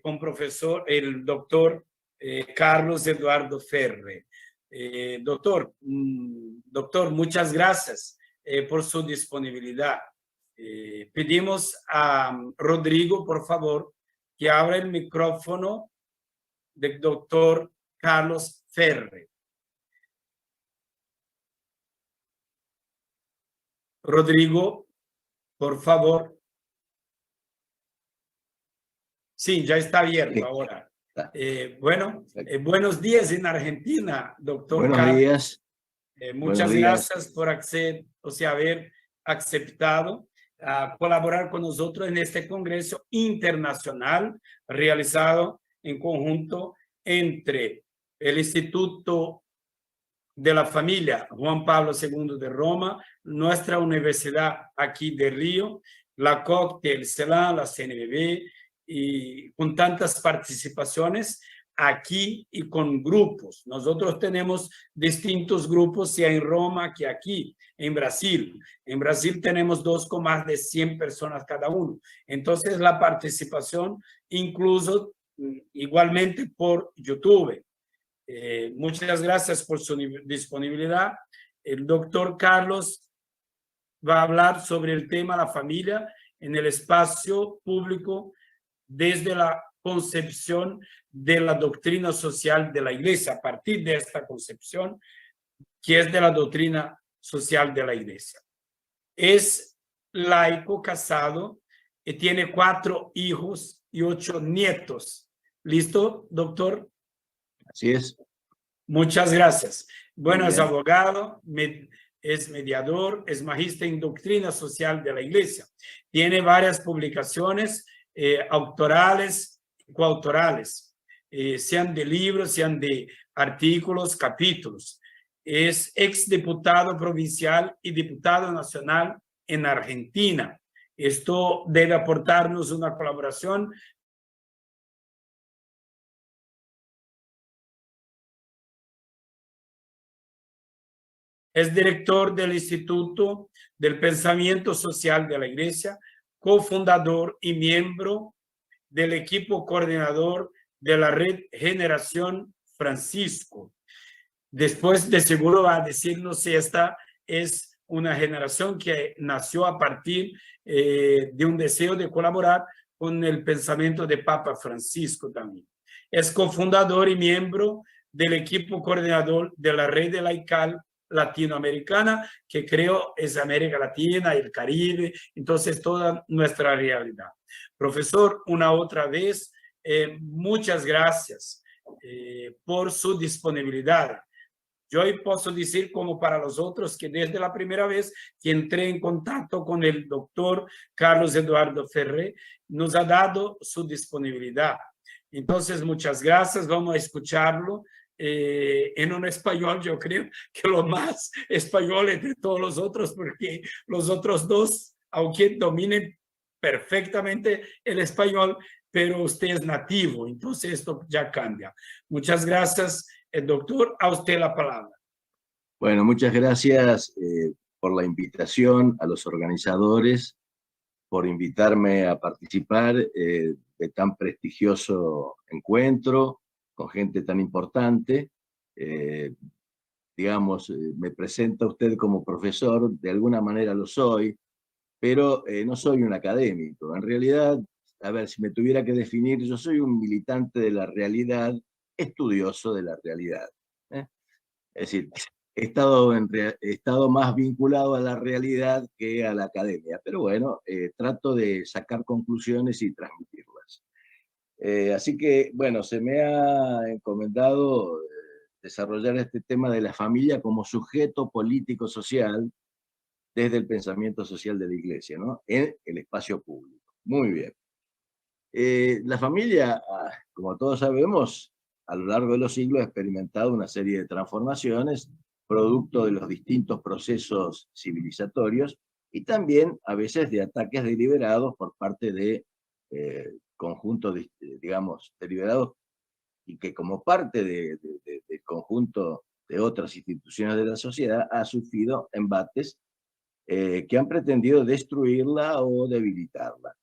con el doctor Carlos Eduardo Ferre. Doctor, muchas gracias por su disponibilidad. Pedimos a Rodrigo, por favor, que abra el micrófono del doctor Carlos Ferre. Rodrigo, por favor. Sí, ya está abierto ahora. Buenos días en Argentina, doctor Buenos Carlos. Días. Muchas gracias por haber aceptado a colaborar con nosotros en este congreso internacional realizado en conjunto entre el Instituto de la Familia Juan Pablo II de Roma, nuestra universidad aquí de Río, la COCTE, el CELAM, la CNBB, y con tantas participaciones aquí y con grupos. Nosotros tenemos distintos grupos, sea en Roma que aquí, en Brasil. En Brasil tenemos dos con más de 100 personas cada uno. Entonces la participación incluso igualmente por YouTube. Muchas gracias por su disponibilidad. El doctor Carlos va a hablar sobre el tema de la familia en el espacio público desde la concepción de la doctrina social de la Iglesia, a partir de esta concepción que es de la doctrina social de la Iglesia. Es laico, casado, y tiene 4 hijos y 8 nietos. ¿Listo, doctor? Así es. Muchas gracias. Bueno, es abogado, es mediador, es magíster en doctrina social de la Iglesia. Tiene varias publicaciones autorales y coautorales, sean de libros, sean de artículos, capítulos. Es exdiputado provincial y diputado nacional en Argentina. Esto debe aportarnos una colaboración. Es director del Instituto del Pensamiento Social de la Iglesia, cofundador y miembro del equipo coordinador de la red Generación Francisco. Después de seguro va a decirnos si esta es una generación que nació a partir de un deseo de colaborar con el pensamiento de Papa Francisco también. Es cofundador y miembro del equipo coordinador de la red laical latinoamericana, que creo es América Latina y el Caribe, entonces toda nuestra realidad. Profesor, una otra vez, muchas gracias por su disponibilidad. Yo hoy puedo decir, como para los otros, que desde la primera vez que entré en contacto con el doctor Carlos Eduardo Ferre, nos ha dado su disponibilidad. Entonces, muchas gracias, vamos a escucharlo. En un español, yo creo que lo más español entre todos los otros, porque los otros dos, aunque dominen perfectamente el español, pero usted es nativo, entonces esto ya cambia. Muchas gracias, doctor, a usted la palabra. Bueno, muchas gracias por la invitación, a los organizadores, por invitarme a participar de tan prestigioso encuentro, con gente tan importante. Digamos, me presenta usted como profesor, de alguna manera lo soy, pero no soy un académico. En realidad, a ver, si me tuviera que definir, yo soy un militante de la realidad, estudioso de la realidad. Es decir, he estado más vinculado a la realidad que a la academia, pero bueno, trato de sacar conclusiones y transmitirlas. Así que, bueno, se me ha encomendado desarrollar este tema de la familia como sujeto político-social desde el pensamiento social de la Iglesia, ¿no? En el espacio público. Muy bien. La familia, como todos sabemos, a lo largo de los siglos ha experimentado una serie de transformaciones, producto de los distintos procesos civilizatorios y también a veces de ataques deliberados por parte de conjuntos, digamos, deliberados y que como parte del conjunto de otras instituciones de la sociedad ha sufrido embates que han pretendido destruirla o debilitarla.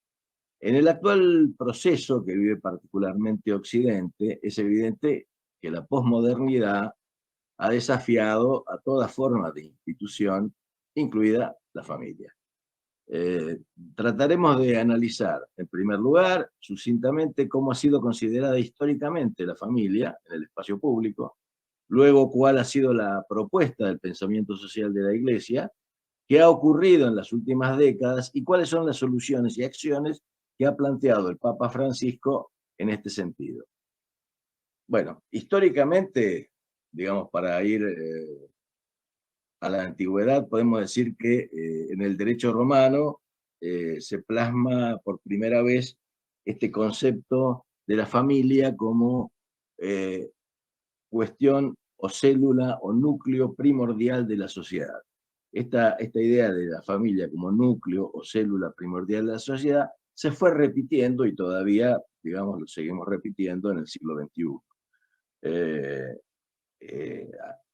En el actual proceso que vive particularmente Occidente, es evidente que la posmodernidad ha desafiado a toda forma de institución, incluida la familia. Trataremos de analizar, en primer lugar, sucintamente cómo ha sido considerada históricamente la familia en el espacio público, luego cuál ha sido la propuesta del pensamiento social de la Iglesia, qué ha ocurrido en las últimas décadas y cuáles son las soluciones y acciones que ha planteado el Papa Francisco en este sentido. Bueno, históricamente, digamos, para ir a la antigüedad, podemos decir que en el derecho romano se plasma por primera vez este concepto de la familia como cuestión o célula o núcleo primordial de la sociedad. Esta idea de la familia como núcleo o célula primordial de la sociedad se fue repitiendo y todavía, digamos, lo seguimos repitiendo en el siglo XXI.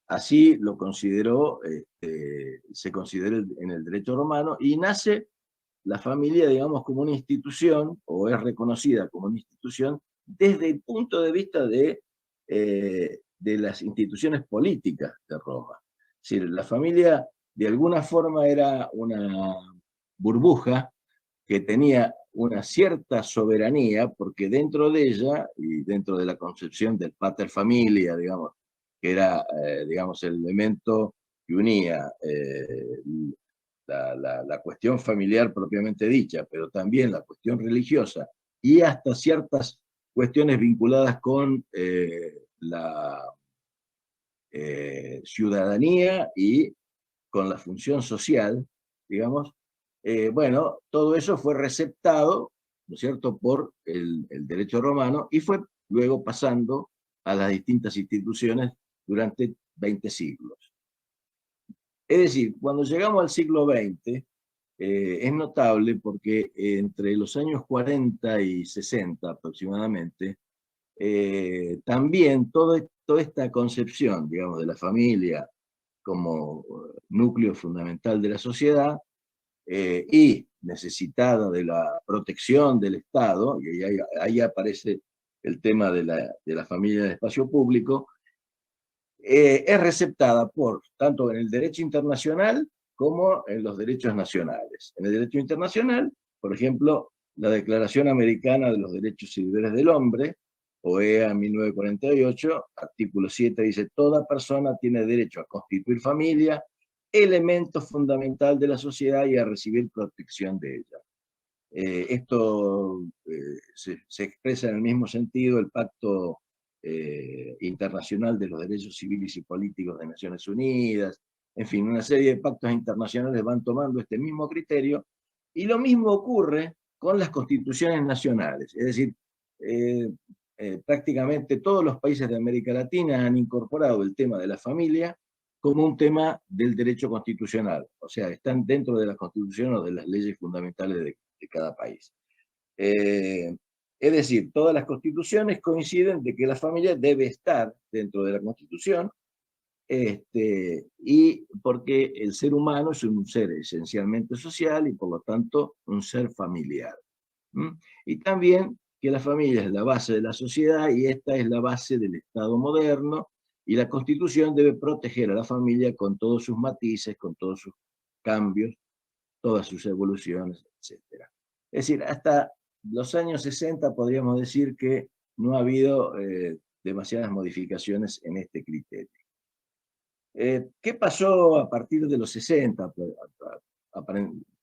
Así lo consideró, se consideró en el derecho romano y nace la familia, digamos, como una institución, o es reconocida como una institución, desde el punto de vista de las instituciones políticas de Roma. Es decir, la familia de alguna forma era una burbuja que tenía una cierta soberanía, porque dentro de ella, y dentro de la concepción del pater familia, digamos, que era, digamos, el elemento que unía la cuestión familiar propiamente dicha, pero también la cuestión religiosa y hasta ciertas cuestiones vinculadas con la ciudadanía y con la función social, digamos, bueno, todo eso fue receptado, ¿no es cierto?, por el derecho romano y fue luego pasando a las distintas instituciones durante 20 siglos. Es decir, cuando llegamos al siglo XX, es notable porque entre los años 40 y 60 aproximadamente, también toda esta concepción, digamos, de la familia como núcleo fundamental de la sociedad y necesitada de la protección del Estado, y ahí aparece el tema de la familia en el espacio público, es receptada por tanto en el derecho internacional como en los derechos nacionales. En el derecho internacional, por ejemplo, la Declaración Americana de los Derechos y Deberes del Hombre, OEA 1948, artículo 7, dice: toda persona tiene derecho a constituir familia, elemento fundamental de la sociedad, y a recibir protección de ella. Esto se expresa en el mismo sentido el Pacto Internacional de los Derechos Civiles y Políticos de Naciones Unidas. En fin, una serie de pactos internacionales van tomando este mismo criterio, y lo mismo ocurre con las constituciones nacionales. Es decir, prácticamente todos los países de América Latina han incorporado el tema de la familia como un tema del derecho constitucional. O sea, están dentro de la Constitución o de las leyes fundamentales de cada país. Es decir, todas las constituciones coinciden de que la familia debe estar dentro de la Constitución, y porque el ser humano es un ser esencialmente social y por lo tanto un ser familiar. Y también que la familia es la base de la sociedad y esta es la base del Estado moderno, y la Constitución debe proteger a la familia con todos sus matices, con todos sus cambios, todas sus evoluciones, etc. Es decir, hasta los años 60 podríamos decir que no ha habido demasiadas modificaciones en este criterio. ¿Qué pasó a partir de los 60,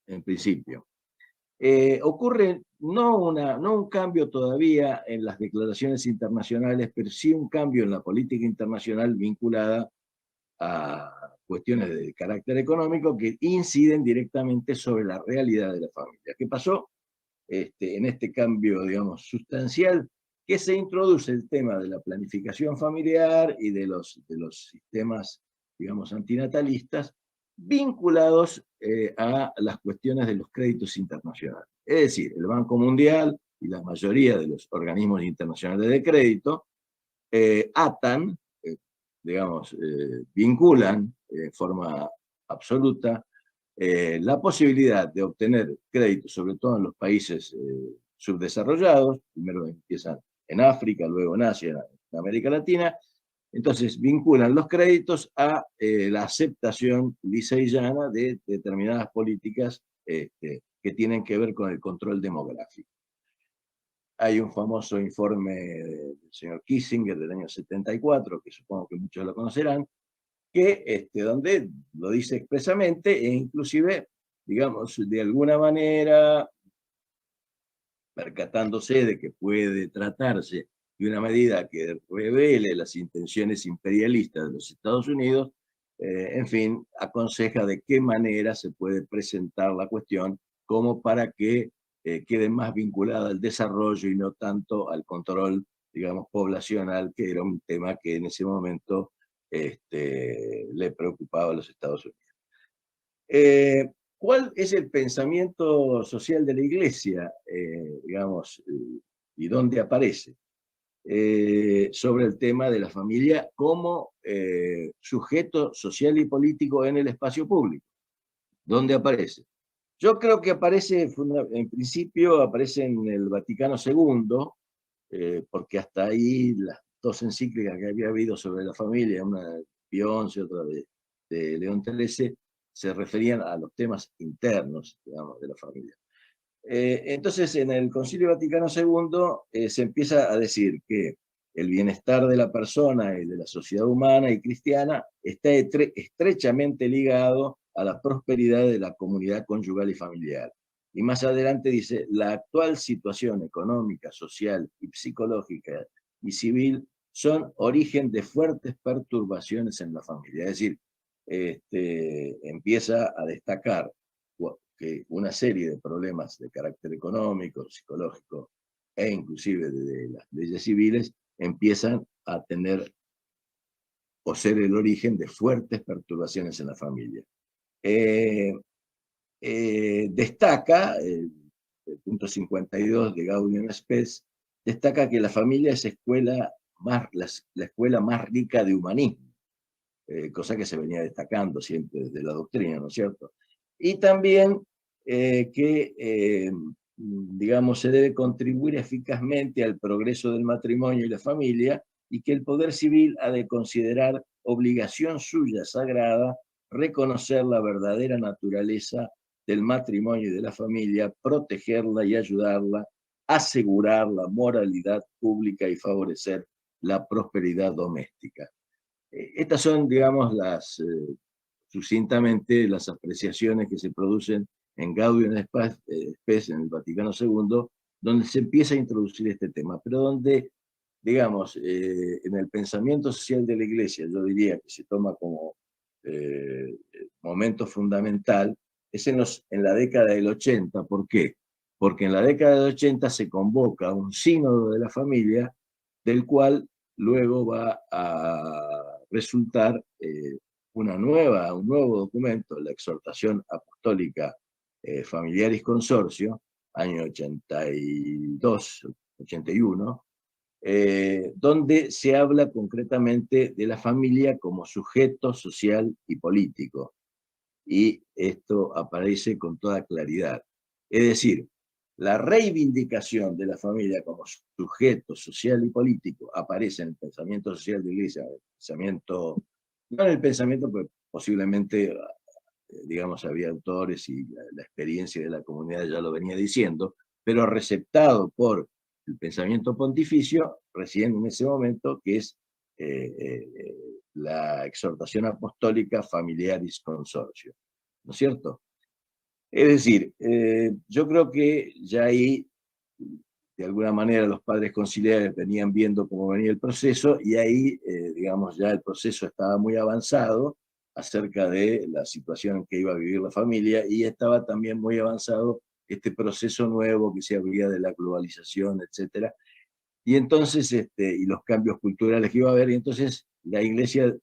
en principio? Ocurre no un cambio todavía en las declaraciones internacionales, pero sí un cambio en la política internacional vinculada a cuestiones de carácter económico que inciden directamente sobre la realidad de la familia. ¿Qué pasó? En este cambio, digamos, sustancial, que se introduce el tema de la planificación familiar y de los sistemas, digamos, antinatalistas, vinculados a las cuestiones de los créditos internacionales. Es decir, el Banco Mundial y la mayoría de los organismos internacionales de crédito atan, digamos, vinculan en forma absoluta la posibilidad de obtener créditos, sobre todo en los países subdesarrollados, primero empiezan en África, luego en Asia, en América Latina. Entonces vinculan los créditos a la aceptación lisa y llana de determinadas políticas que tienen que ver con el control demográfico. Hay un famoso informe del señor Kissinger del año 74, que supongo que muchos lo conocerán, que donde lo dice expresamente e inclusive, digamos, de alguna manera, percatándose de que puede tratarse de una medida que revele las intenciones imperialistas de los Estados Unidos, en fin, aconseja de qué manera se puede presentar la cuestión como para que quede más vinculada al desarrollo y no tanto al control, digamos, poblacional, que era un tema que en ese momento le preocupaba a los Estados Unidos. ¿Cuál es el pensamiento social de la Iglesia, digamos, y dónde aparece? Sobre el tema de la familia como sujeto social y político en el espacio público. ¿Dónde aparece? Yo creo que aparece, en principio, aparece en el Vaticano II, porque hasta ahí las dos encíclicas que había habido sobre la familia, una de Pío XI y otra de León XIII, se referían a los temas internos, digamos, de la familia. Entonces, en el Concilio Vaticano II se empieza a decir que el bienestar de la persona y de la sociedad humana y cristiana está estrechamente ligado a la prosperidad de la comunidad conyugal y familiar. Y más adelante dice, la actual situación económica, social y psicológica y civil son origen de fuertes perturbaciones en la familia. Es decir, empieza a destacar que una serie de problemas de carácter económico, psicológico e inclusive de las leyes civiles empiezan a tener o ser el origen de fuertes perturbaciones en la familia. Destaca, el punto 52 de Gaudium Spes, destaca que la familia es la escuela más rica de humanismo, cosa que se venía destacando siempre desde la doctrina, ¿no es cierto? Y también digamos, se debe contribuir eficazmente al progreso del matrimonio y la familia, y que el poder civil ha de considerar obligación suya sagrada reconocer la verdadera naturaleza del matrimonio y de la familia, protegerla y ayudarla, asegurar la moralidad pública y favorecer la prosperidad doméstica. Estas son, digamos, sucintamente las apreciaciones que se producen en Gaudium Spes, en el Vaticano II, donde se empieza a introducir este tema, pero donde, digamos, en el pensamiento social de la Iglesia, yo diría que se toma como momento fundamental, es en la década del 80. ¿Por qué? Porque en la década del 80 se convoca un sínodo de la familia, del cual luego va a resultar un nuevo documento, la Exhortación Apostólica Familiaris Consortio, año 82, 81, donde se habla concretamente de la familia como sujeto social y político. Y esto aparece con toda claridad. Es decir, la reivindicación de la familia como sujeto social y político aparece en el pensamiento social de la Iglesia, no en el pensamiento, pues posiblemente, digamos, había autores y la experiencia de la comunidad ya lo venía diciendo, pero receptado por el pensamiento pontificio recién en ese momento, que es la exhortación apostólica Familiaris Consortio, ¿no es cierto? Es decir, yo creo que ya ahí, de alguna manera, los padres conciliares venían viendo cómo venía el proceso, y ahí, digamos, ya el proceso estaba muy avanzado acerca de la situación en que iba a vivir la familia, y estaba también muy avanzado este proceso nuevo que se abría de la globalización, etcétera, y entonces, y los cambios culturales que iba a haber, y entonces la Iglesia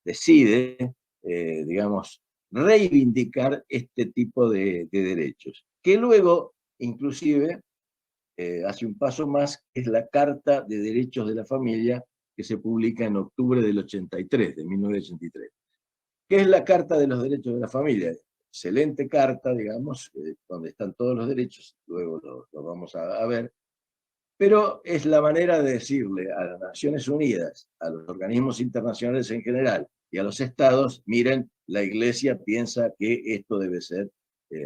decide, digamos, reivindicar este tipo de derechos, que luego, inclusive, hace un paso más, que es la Carta de Derechos de la Familia, que se publica en octubre del 83, de 1983. ¿Qué es la Carta de los Derechos de la Familia? excelente carta, digamos, donde están todos los derechos, luego lo vamos a ver, pero es la manera de decirle a las Naciones Unidas, a los organismos internacionales en general y a los estados, miren, la Iglesia piensa que esto debe ser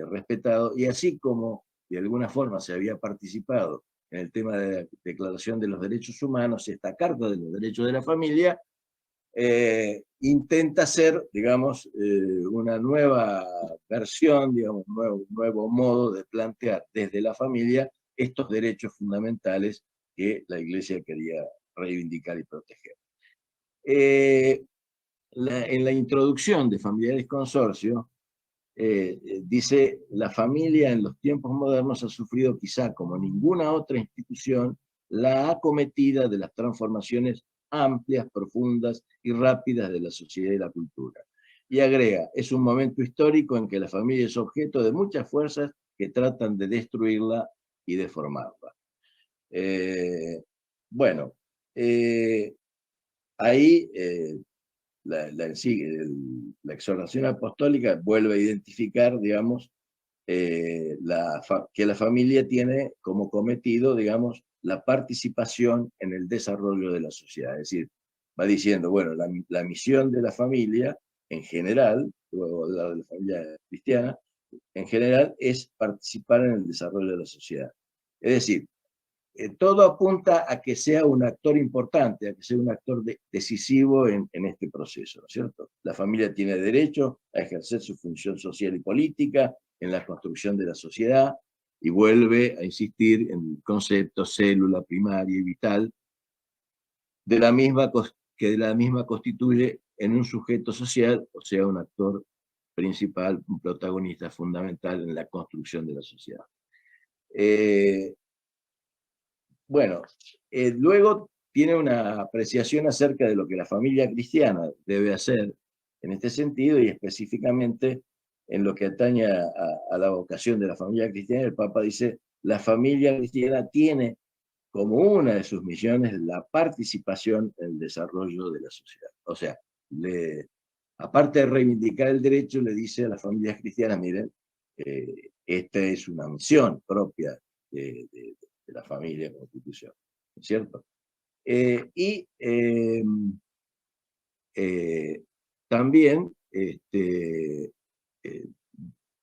respetado, y así como de alguna forma se había participado en el tema de la Declaración de los Derechos Humanos, esta Carta de los Derechos de la Familia intenta ser, digamos, una nueva versión, digamos, un nuevo modo de plantear desde la familia estos derechos fundamentales que la Iglesia quería reivindicar y proteger. En la introducción de Familiares Consorcio, dice, la familia en los tiempos modernos ha sufrido quizá como ninguna otra institución la acometida de las transformaciones amplias, profundas y rápidas de la sociedad y la cultura. Y agrega, es un momento histórico en que la familia es objeto de muchas fuerzas que tratan de destruirla y deformarla. Bueno, ahí la exhortación apostólica vuelve a identificar, digamos, que la familia tiene como cometido, digamos, la participación en el desarrollo de la sociedad. Es decir, va diciendo, bueno, la misión de la familia en general, luego de la familia cristiana, en general es participar en el desarrollo de la sociedad. Es decir, todo apunta a que sea un actor importante, a que sea un actor decisivo en este proceso, ¿no es cierto? La familia tiene derecho a ejercer su función social y política en la construcción de la sociedad, y vuelve a insistir en el concepto célula primaria y vital, que de la misma constituye en un sujeto social, o sea, un actor principal, un protagonista fundamental en la construcción de la sociedad. Bueno, luego tiene una apreciación acerca de lo que la familia cristiana debe hacer en este sentido, y específicamente en lo que atañe a la vocación de la familia cristiana. El Papa dice, la familia cristiana tiene como una de sus misiones la participación en el desarrollo de la sociedad. O sea, aparte de reivindicar el derecho, le dice a las familias cristianas, miren, esta es una misión propia de la familia constitución, ¿no es cierto? También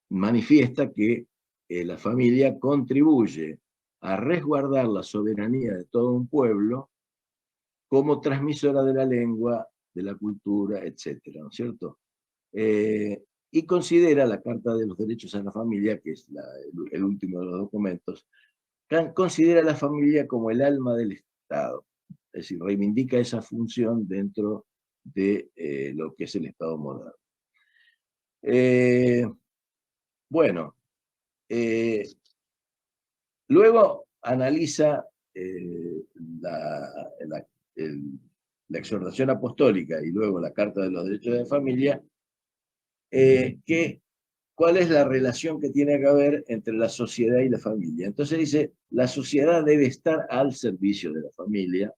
manifiesta que la familia contribuye a resguardar la soberanía de todo un pueblo como transmisora de la lengua, de la cultura, etcétera, ¿no es cierto? Y considera la Carta de los Derechos a la Familia, que es el último de los documentos, considera a la familia como el alma del Estado, es decir, reivindica esa función dentro de lo que es el Estado moderno. Bueno, luego analiza la exhortación apostólica y luego la Carta de los Derechos de la Familia, cuál es la relación que tiene que haber entre la sociedad y la familia. Entonces dice, la sociedad debe estar al servicio de la familia.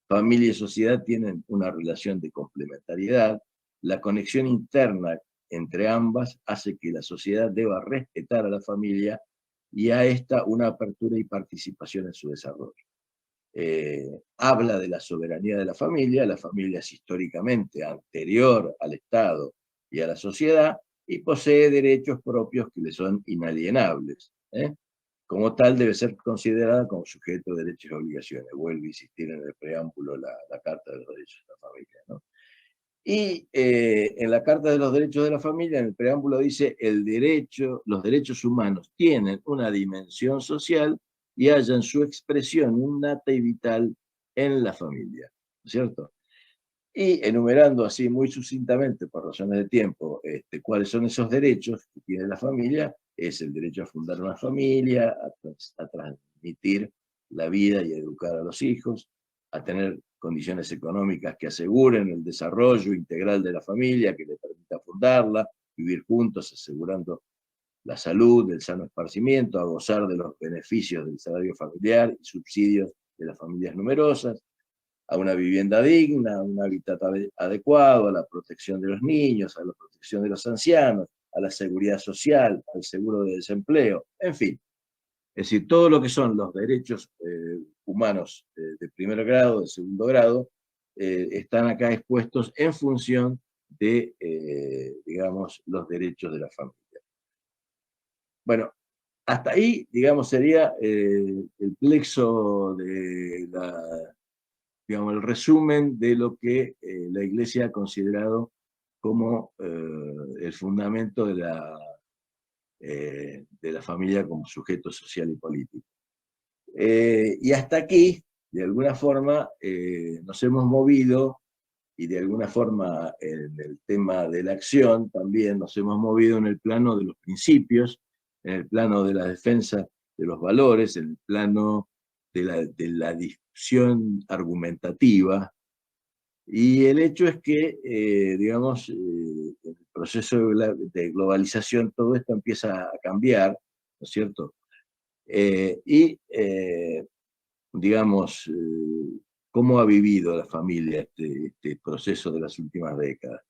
Familia y sociedad tienen una relación de complementariedad. La conexión interna entre ambas hace que la sociedad deba respetar a la familia y a esta una apertura y participación en su desarrollo. Habla de la soberanía de la familia es históricamente anterior al Estado y a la sociedad, y posee derechos propios que le son inalienables. Como tal, debe ser considerada como sujeto de derechos y obligaciones. Vuelve a insistir en el preámbulo la Carta de los Derechos de la Familia, ¿no? Y en la Carta de los Derechos de la Familia, en el preámbulo dice, los derechos humanos tienen una dimensión social y hallan su expresión innata y vital en la familia, ¿no es cierto? Y enumerando así muy sucintamente, por razones de tiempo, cuáles son esos derechos que tiene la familia, es el derecho a fundar una familia, a transmitir la vida y a educar a los hijos, a tener condiciones económicas que aseguren el desarrollo integral de la familia, que le permita fundarla, vivir juntos asegurando la salud, el sano esparcimiento, a gozar de los beneficios del salario familiar y subsidios de las familias numerosas, a una vivienda digna, a un hábitat adecuado, a la protección de los niños, a la protección de los ancianos, a la seguridad social, al seguro de desempleo, en fin. Es decir, todo lo que son los derechos humanos de primer grado, de segundo grado, están acá expuestos en función de, digamos, los derechos de la familia. Bueno, hasta ahí, digamos, sería el plexo de digamos, el resumen de lo que la Iglesia ha considerado como el fundamento de la familia como sujeto social y político. Y hasta aquí, de alguna forma, nos hemos movido, y de alguna forma en el tema de la acción también nos hemos movido en el plano de los principios, en el plano de la defensa de los valores, en el plano de la discusión argumentativa. Y el hecho es que, digamos, en el proceso de globalización todo esto empieza a cambiar, ¿no es cierto? Digamos, cómo ha vivido la familia este proceso de las últimas décadas.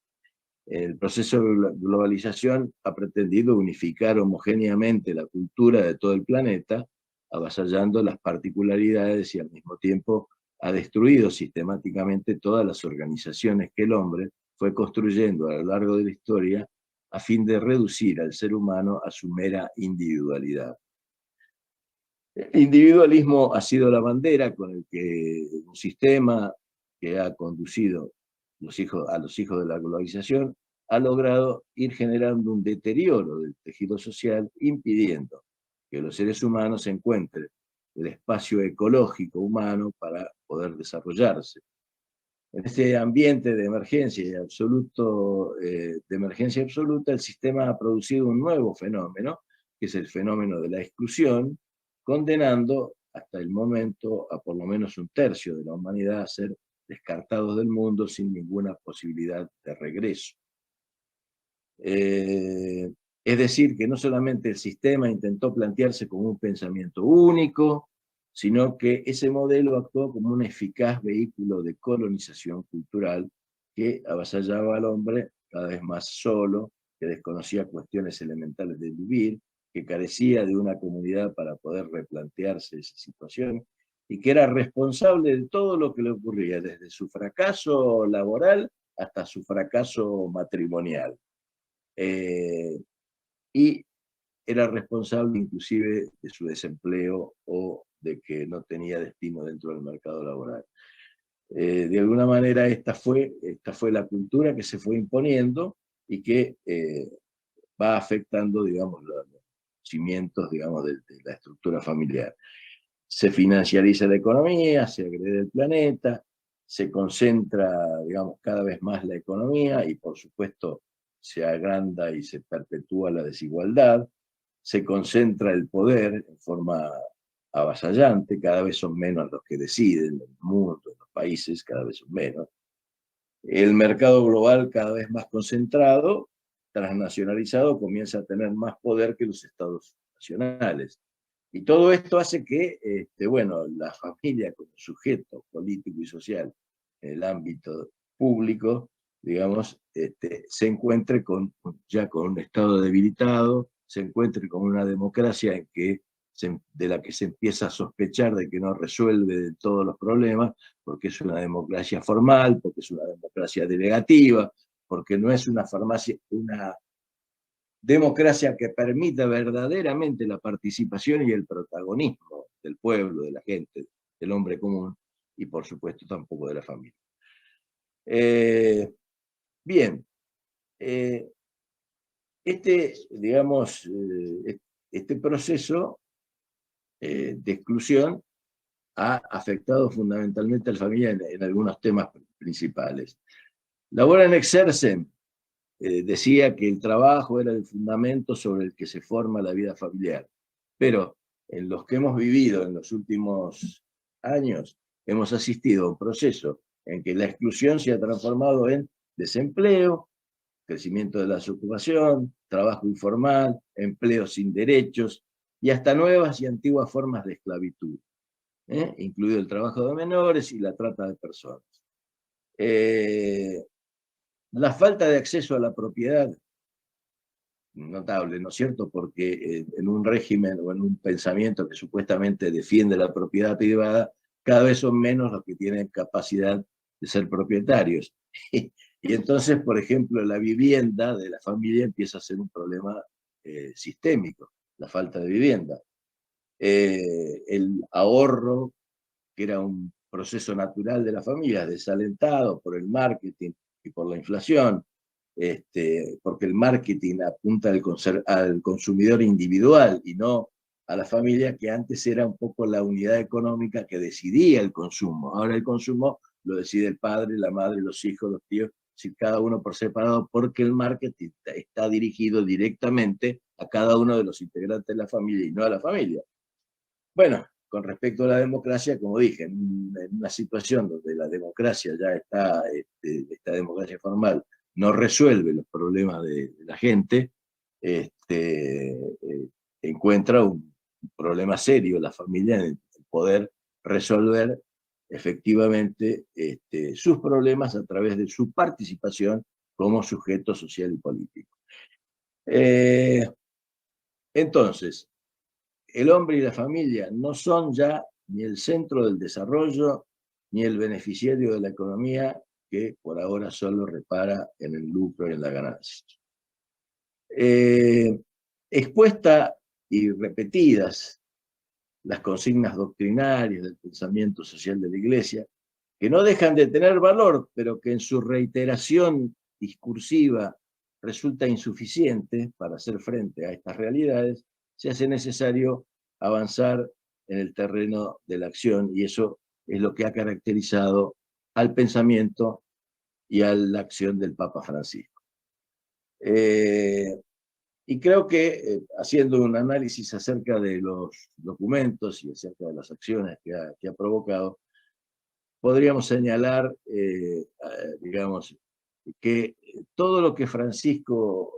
El proceso de la globalización ha pretendido unificar homogéneamente la cultura de todo el planeta, avasallando las particularidades y al mismo tiempo ha destruido sistemáticamente todas las organizaciones que el hombre fue construyendo a lo largo de la historia a fin de reducir al ser humano a su mera individualidad. El individualismo ha sido la bandera con el que un sistema que ha conducido a los hijos de la globalización ha logrado ir generando un deterioro del tejido social, impidiendo que los seres humanos encuentren el espacio ecológico humano para poder desarrollarse. En este ambiente de emergencia absoluta, el sistema ha producido un nuevo fenómeno, que es el fenómeno de la exclusión, condenando hasta el momento a por lo menos un tercio de la humanidad a ser descartados del mundo sin ninguna posibilidad de regreso. Es decir, que no solamente el sistema intentó plantearse como un pensamiento único, sino que ese modelo actuó como un eficaz vehículo de colonización cultural que avasallaba al hombre cada vez más solo, que desconocía cuestiones elementales de vivir, que carecía de una comunidad para poder replantearse esa situación y que era responsable de todo lo que le ocurría, desde su fracaso laboral hasta su fracaso matrimonial. Y era responsable inclusive de su desempleo o de que no tenía destino dentro del mercado laboral. De alguna manera esta fue la cultura que se fue imponiendo y que va afectando, digamos, los cimientos, digamos, de la estructura familiar. Se financiariza la economía, se agrede el planeta, se concentra, digamos, cada vez más la economía y, por supuesto, se agranda y se perpetúa la desigualdad, se concentra el poder en forma avasallante, cada vez son menos los que deciden en el mundo, en los países, cada vez son menos. El mercado global cada vez más concentrado, transnacionalizado, comienza a tener más poder que los estados nacionales. Y todo esto hace que, bueno, la familia como sujeto político y social en el ámbito público, digamos, se encuentre ya con un Estado debilitado, se encuentre con una democracia de la que se empieza a sospechar de que no resuelve todos los problemas, porque es una democracia formal, porque es una democracia delegativa, porque no es una democracia que permita verdaderamente la participación y el protagonismo del pueblo, de la gente, del hombre común, y por supuesto tampoco de la familia. Bien, digamos, este proceso de exclusión ha afectado fundamentalmente a la familia en algunos temas principales. Laboran exercen decía que el trabajo era el fundamento sobre el que se forma la vida familiar, pero en los que hemos vivido en los últimos años hemos asistido a un proceso en que la exclusión se ha transformado en desempleo, crecimiento de la desocupación, trabajo informal, empleo sin derechos y hasta nuevas y antiguas formas de esclavitud, incluido el trabajo de menores y la trata de personas. La falta de acceso a la propiedad notable, ¿no es cierto? Porque en un régimen o en un pensamiento que supuestamente defiende la propiedad privada, cada vez son menos los que tienen capacidad de ser propietarios. Y entonces, por ejemplo, la vivienda de la familia empieza a ser un problema sistémico, la falta de vivienda. El ahorro, que era un proceso natural de la familia, desalentado por el marketing y por la inflación, porque el marketing apunta al consumidor individual y no a la familia, que antes era un poco la unidad económica que decidía el consumo. Ahora el consumo lo decide el padre, la madre, los hijos, los tíos, si cada uno por separado, porque el marketing está dirigido directamente a cada uno de los integrantes de la familia y no a la familia. Bueno, con respecto a la democracia, como dije, en una situación donde la democracia ya está, esta democracia formal, no resuelve los problemas de la gente, encuentra un problema serio la familia en el poder resolver efectivamente sus problemas a través de su participación como sujeto social y político. Entonces, el hombre y la familia no son ya ni el centro del desarrollo ni el beneficiario de la economía, que por ahora solo repara en el lucro y en la ganancia. Expuesta y repetidas las consignas doctrinarias del pensamiento social de la Iglesia, que no dejan de tener valor, pero que en su reiteración discursiva resulta insuficiente para hacer frente a estas realidades, se hace necesario avanzar en el terreno de la acción, y eso es lo que ha caracterizado al pensamiento y a la acción del Papa Francisco. Y creo que haciendo un análisis acerca de los documentos y acerca de las acciones que ha provocado, podríamos señalar, digamos, que todo lo que Francisco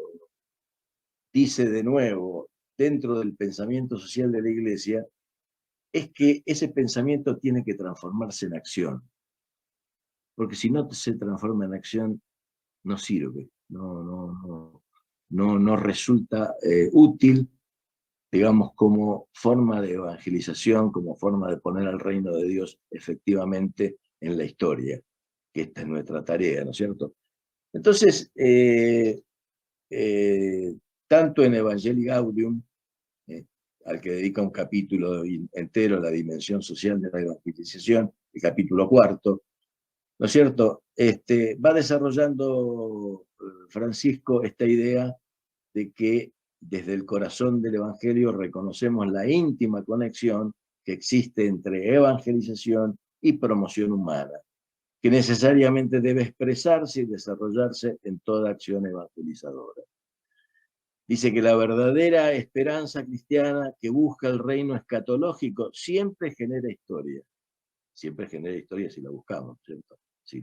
dice de nuevo dentro del pensamiento social de la Iglesia es que ese pensamiento tiene que transformarse en acción, porque si no se transforma en acción, no sirve, no resulta útil, digamos, como forma de evangelización, como forma de poner al reino de Dios efectivamente en la historia, que esta es nuestra tarea, ¿no es cierto? Entonces, tanto en Evangelii Gaudium, al que dedica un capítulo entero la dimensión social de la evangelización, el capítulo 4, ¿no es cierto? Va desarrollando Francisco esta idea de que desde el corazón del Evangelio reconocemos la íntima conexión que existe entre evangelización y promoción humana, que necesariamente debe expresarse y desarrollarse en toda acción evangelizadora. Dice que la verdadera esperanza cristiana que busca el reino escatológico siempre genera historia si la buscamos, ¿cierto? Si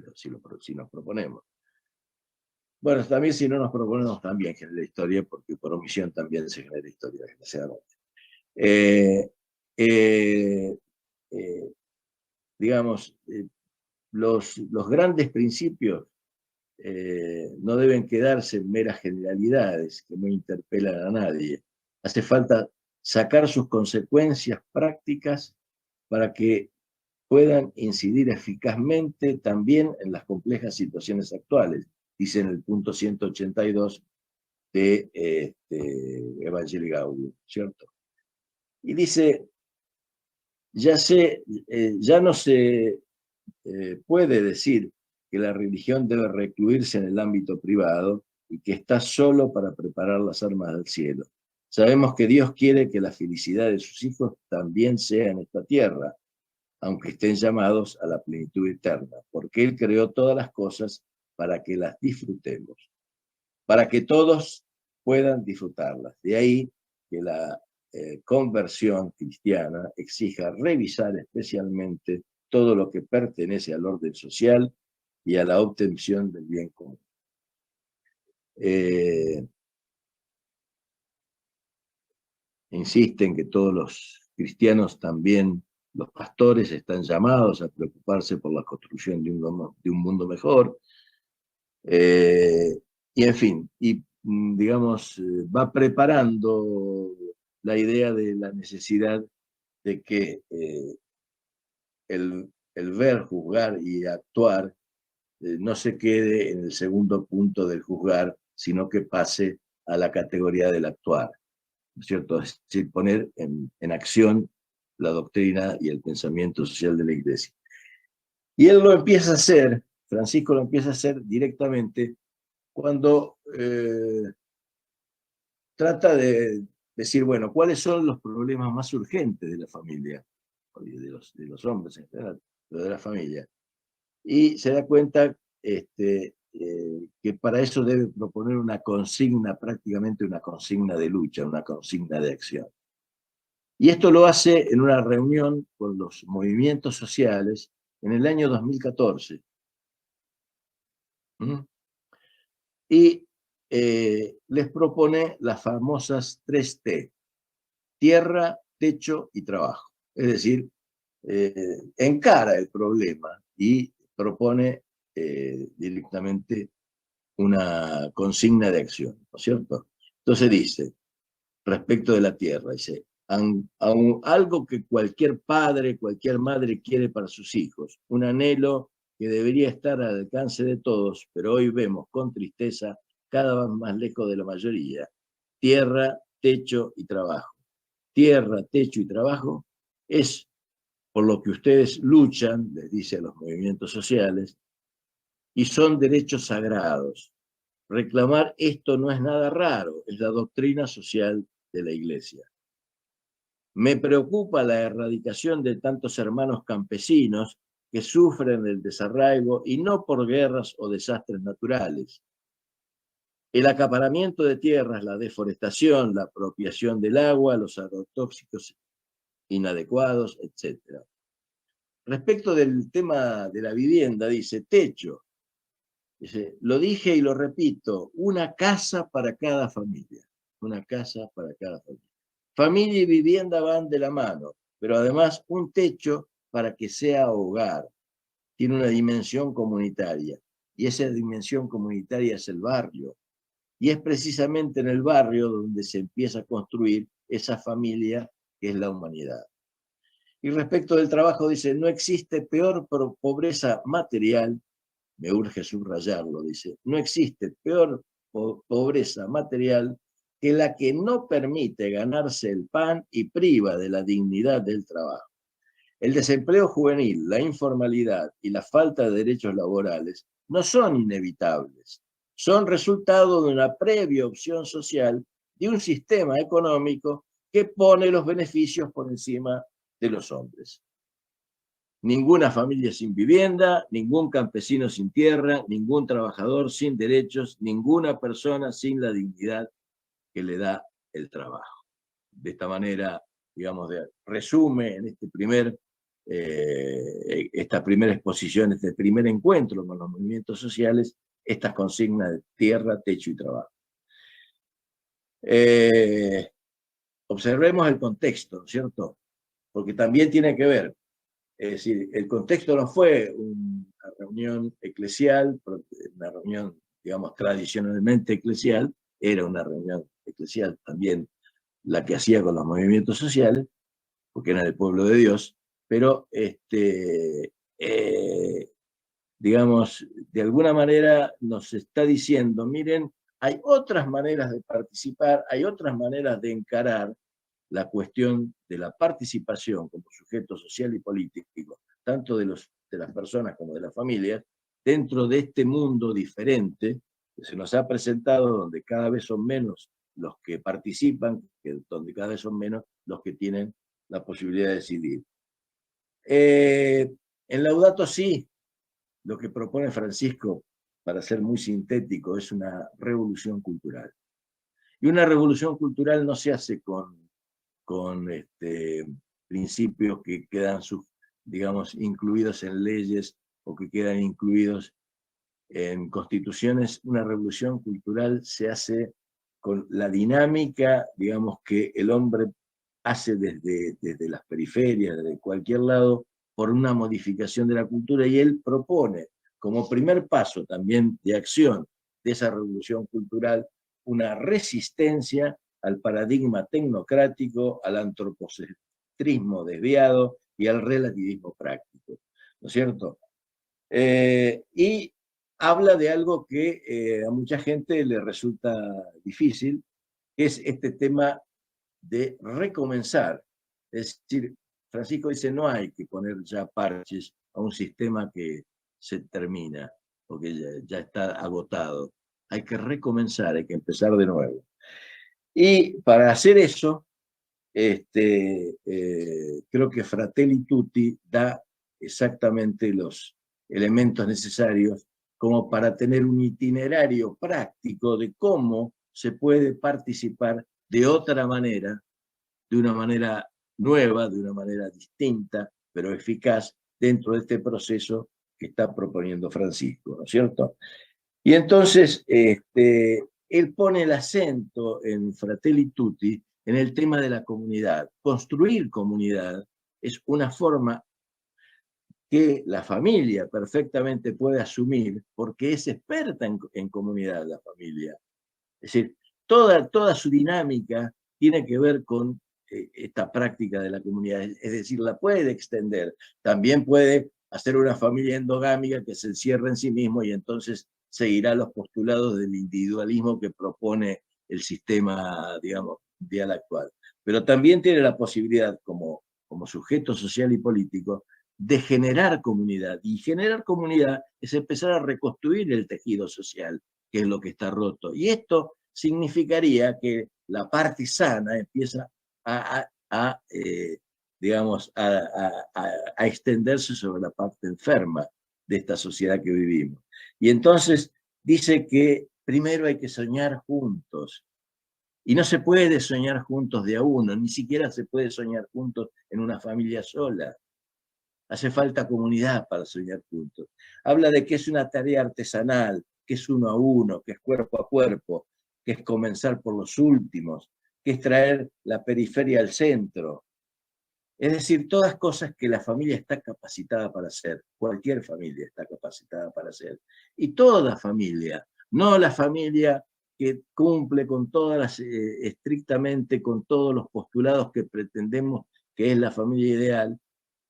nos proponemos. Bueno, también si no nos proponemos, también genera historia, porque por omisión también se genera historia, desgraciadamente. Digamos, los grandes principios no deben quedarse en meras generalidades que no interpelan a nadie. Hace falta sacar sus consecuencias prácticas para que puedan incidir eficazmente también en las complejas situaciones actuales, dice en el punto 182 de Evangelii Gaudium, ¿cierto? Y dice, ya no se puede decir que la religión debe recluirse en el ámbito privado y que está solo para preparar las armas del cielo. Sabemos que Dios quiere que la felicidad de sus hijos también sea en esta tierra, aunque estén llamados a la plenitud eterna, porque Él creó todas las cosas para que las disfrutemos, para que todos puedan disfrutarlas. De ahí que la conversión cristiana exija revisar especialmente todo lo que pertenece al orden social y a la obtención del bien común. Insiste en que todos los cristianos, también los pastores, están llamados a preocuparse por la construcción de un mundo mejor. Y en fin, y digamos, va preparando la idea de la necesidad de que el ver, juzgar y actuar no se quede en el segundo punto del juzgar, sino que pase a la categoría del actuar, ¿no es cierto? Es decir, poner en acción la doctrina y el pensamiento social de la Iglesia. Y él lo empieza a hacer, Francisco lo empieza a hacer directamente cuando trata de decir, bueno, ¿cuáles son los problemas más urgentes de la familia? De los hombres en general, pero de la familia. Y se da cuenta que para eso debe proponer una consigna, prácticamente una consigna de lucha, una consigna de acción. Y esto lo hace en una reunión con los movimientos sociales en el año 2014. ¿Mm? Y les propone las famosas 3T: tierra, techo y trabajo. Es decir, encara el problema y propone directamente una consigna de acción, ¿no es cierto? Entonces dice, respecto de la tierra, dice, algo que cualquier padre, cualquier madre quiere para sus hijos, un anhelo que debería estar al alcance de todos, pero hoy vemos con tristeza cada vez más lejos de la mayoría: tierra, techo y trabajo. Tierra, techo y trabajo es por lo que ustedes luchan, les dice a los movimientos sociales, y son derechos sagrados. Reclamar esto no es nada raro, es la doctrina social de la Iglesia. Me preocupa la erradicación de tantos hermanos campesinos que sufren el desarraigo y no por guerras o desastres naturales. El acaparamiento de tierras, la deforestación, la apropiación del agua, los agrotóxicos inadecuados, etc. Respecto del tema de la vivienda, dice, techo. Dice, lo dije y lo repito, una casa para cada familia. Una casa para cada familia. Familia y vivienda van de la mano, pero además un techo para que sea hogar. Tiene una dimensión comunitaria, y esa dimensión comunitaria es el barrio. Y es precisamente en el barrio donde se empieza a construir esa familia que es la humanidad. Y respecto del trabajo dice, no existe peor pobreza material, me urge subrayarlo, dice, no existe peor pobreza material que la que no permite ganarse el pan y priva de la dignidad del trabajo. El desempleo juvenil, la informalidad y la falta de derechos laborales no son inevitables, son resultado de una previa opción social de un sistema económico que pone los beneficios por encima de los hombres. Ninguna familia sin vivienda, ningún campesino sin tierra, ningún trabajador sin derechos, ninguna persona sin la dignidad que le da el trabajo. De esta manera, digamos, resume en esta primera exposición, este primer encuentro con los movimientos sociales, estas consignas de tierra, techo y trabajo. Observemos el contexto, ¿cierto? Porque también tiene que ver. Es decir, el contexto no fue una reunión eclesial, una reunión, digamos, tradicionalmente eclesial, era una reunión eclesial también la que hacía con los movimientos sociales, porque era el pueblo de Dios, pero, digamos, de alguna manera nos está diciendo, miren, hay otras maneras de participar, hay otras maneras de encarar la cuestión de la participación como sujeto social y político, tanto de las personas como de las familias, dentro de este mundo diferente que se nos ha presentado, donde cada vez son menos los que participan, donde cada vez son menos los que tienen la posibilidad de decidir. En Laudato Si, lo que propone Francisco, para ser muy sintético, es una revolución cultural. Y una revolución cultural no se hace con principios que quedan, digamos, incluidos en leyes o que quedan incluidos en constituciones. Una revolución cultural se hace con la dinámica, digamos, que el hombre hace desde las periferias, desde cualquier lado, por una modificación de la cultura, y él propone como primer paso también de acción de esa revolución cultural una resistencia al paradigma tecnocrático, al antropocentrismo desviado y al relativismo práctico, ¿no es cierto? Y habla de algo que a mucha gente le resulta difícil, que es este tema de recomenzar. Es decir, Francisco dice, no hay que poner ya parches a un sistema que se termina, porque ya está agotado. Hay que recomenzar, hay que empezar de nuevo. Y para hacer eso, creo que Fratelli Tutti da exactamente los elementos necesarios como para tener un itinerario práctico de cómo se puede participar de otra manera, de una manera nueva, de una manera distinta, pero eficaz dentro de este proceso que está proponiendo Francisco, ¿no es cierto? Y entonces, él pone el acento en Fratelli Tutti en el tema de la comunidad. Construir comunidad es una forma que la familia perfectamente puede asumir porque es experta en comunidad la familia. Es decir, toda su dinámica tiene que ver con esta práctica de la comunidad. Es decir, la puede extender. También puede hacer una familia endogámica que se encierra en sí mismo y entonces seguirá los postulados del individualismo que propone el sistema, digamos, mundial actual. Pero también tiene la posibilidad, como sujeto social y político, de generar comunidad. Y generar comunidad es empezar a reconstruir el tejido social, que es lo que está roto. Y esto significaría que la parte sana empieza digamos, a extenderse sobre la parte enferma de esta sociedad que vivimos. Y entonces dice que primero hay que soñar juntos. Y no se puede soñar juntos de a uno, ni siquiera se puede soñar juntos en una familia sola. Hace falta comunidad para soñar juntos. Habla de que es una tarea artesanal, que es uno a uno, que es cuerpo a cuerpo, que es comenzar por los últimos, que es traer la periferia al centro. Es decir, todas cosas que la familia está capacitada para hacer, cualquier familia está capacitada para hacer. Y toda familia, no la familia que cumple con todas las, estrictamente con todos los postulados que pretendemos que es la familia ideal,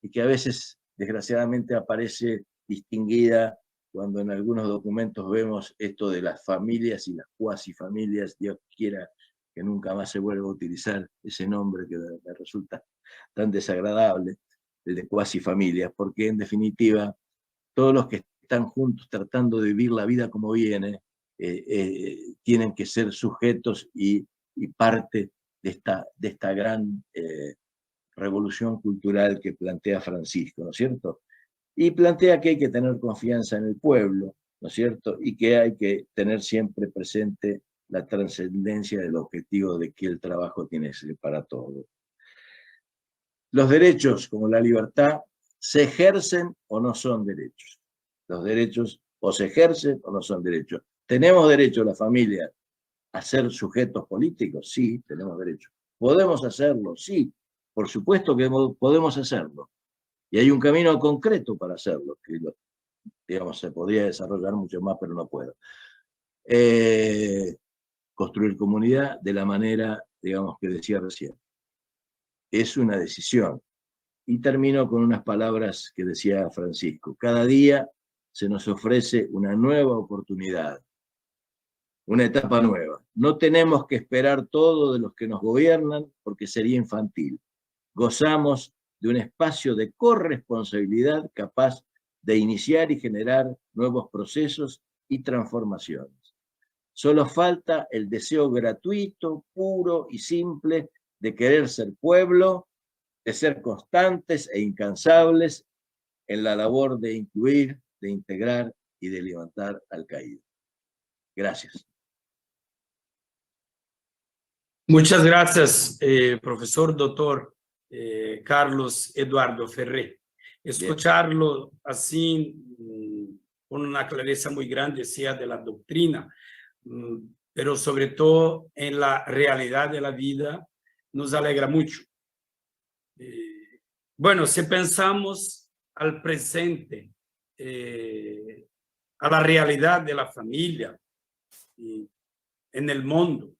y que a veces, desgraciadamente, aparece distinguida cuando en algunos documentos vemos esto de las familias y las cuasifamilias. Dios quiera que nunca más se vuelva a utilizar ese nombre que me resulta tan desagradable, el de cuasifamilias, porque en definitiva todos los que están juntos tratando de vivir la vida como viene, tienen que ser sujetos y parte de esta gran revolución cultural que plantea Francisco, ¿no es cierto? Y plantea que hay que tener confianza en el pueblo, ¿no es cierto? Y que hay que tener siempre presente la trascendencia del objetivo de que el trabajo tiene que ser para todos. Los derechos, como la libertad, se ejercen o no son derechos. Los derechos o se ejercen o no son derechos. ¿Tenemos derecho la familia a ser sujetos políticos? Sí, tenemos derecho. ¿Podemos hacerlo? Sí, por supuesto que podemos hacerlo. Y hay un camino concreto para hacerlo, que digamos, se podría desarrollar mucho más, pero no puedo. Construir comunidad de la manera, digamos, que decía recién. Es una decisión. Y termino con unas palabras que decía Francisco. Cada día se nos ofrece una nueva oportunidad, una etapa nueva. No tenemos que esperar todo de los que nos gobiernan porque sería infantil. Gozamos de un espacio de corresponsabilidad capaz de iniciar y generar nuevos procesos y transformaciones. Solo falta el deseo gratuito, puro y simple de querer ser pueblo, de ser constantes e incansables en la labor de incluir, de integrar y de levantar al caído. Gracias. Muchas gracias, profesor doctor Carlos Eduardo Ferré. Escucharlo así, con una clareza muy grande, sea de la doctrina, pero sobre todo en la realidad de la vida, nos alegra mucho. Bueno, si pensamos al presente, a la realidad de la familia, en el mundo.